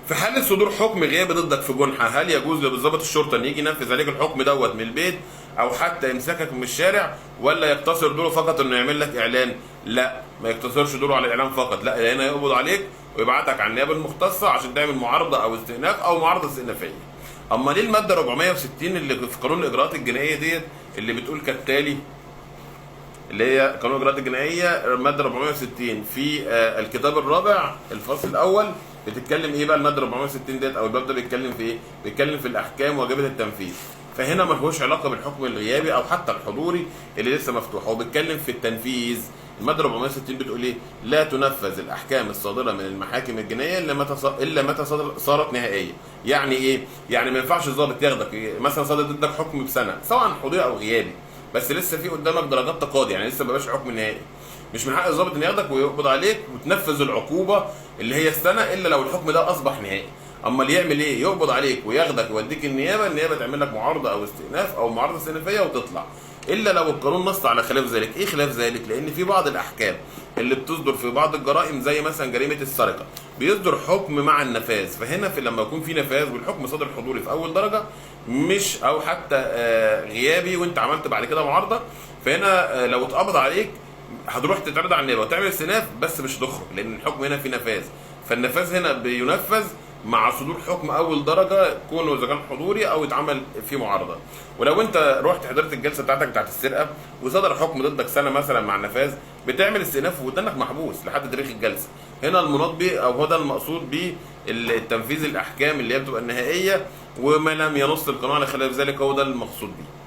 في حالة صدور حكم غيابي ضدك في جنحة، هل يجوز لضابط الشرطة ان يجي ينفذ عليك الحكم دوت من البيت او حتى يمسكك من الشارع، ولا يقتصر دوره فقط انه يعمل لك اعلان؟ لا، ما يقتصرش دوره على الاعلان فقط، لا، هنا يقبض عليك ويبعتك على النيابة المختصة عشان تعمل معارضة او استئناف او معارضة استئنافية. اما ليه المادة 460 اللي في قانون الاجراءات الجنائية ديت اللي بتقول كالتالي، اللي هي قانون الاجراءات الجنائيه الماده 460 في الكتاب الرابع الفصل الاول، بتتكلم ايه بقى الماده 460 ديت او الباب ده بيتكلم في ايه؟ بيتكلم في الاحكام واجبه التنفيذ. فهنا ما لهوش علاقه بالحكم الغيابي او حتى الحضوري اللي لسه مفتوح، هو بيتكلم في التنفيذ. الماده 460 بتقول ايه؟ لا تنفذ الاحكام الصادره من المحاكم الجنائيه الا متى صارت نهائيه. يعني ايه؟ يعني ما ينفعش الضابط ياخدك مثلا صادر ضدك حكم بسنه سواء حضوري او غيابي، بس لسه في قدامك درجات تقاضي، يعني لسه ما بقاش حكم نهائي، مش من حق الضابط ان ياخدك ويقبض عليك وتنفذ العقوبه اللي هي السنه الا لو الحكم ده اصبح نهائي. اما اللي يعمل ايه؟ يقبض عليك وياخدك ويوديك النيابه تعمل لك معارضه او استئناف او معارضه استئنافيه وتطلع، الا لو القانون نص على خلاف ذلك. ايه خلاف ذلك؟ لان في بعض الاحكام اللي بتصدر في بعض الجرائم زي مثلا جريمه السرقه بيصدر حكم مع النفاذ، فهنا في لما يكون في نفاذ والحكم صادر حضوري في اول درجه مش او حتى غيابي وانت عملت بعد كده معارضه، فهنا لو اتقبض عليك هتروح تتعرض على النيابه وتعمل استئناف بس مش هتخرج، لان الحكم هنا في نفاذ، فالنفاذ هنا بينفذ مع صدور حكم اول درجه كونه اذا كان حضوري او يتعمل فيه معارضه. ولو انت رحت حضرت الجلسه بتاعتك بتاعت السرقه وصدر حكم ضدك سنه مثلا مع النفاذ، بتعمل استئناف وودنك محبوس لحد تاريخ الجلسه. هنا المناط بيه او هو ده المقصود بيه التنفيذ الاحكام اللي هي بتبقى النهائيه، وما لم ينص القانون على خلاف ذلك هو ده المقصود بيه.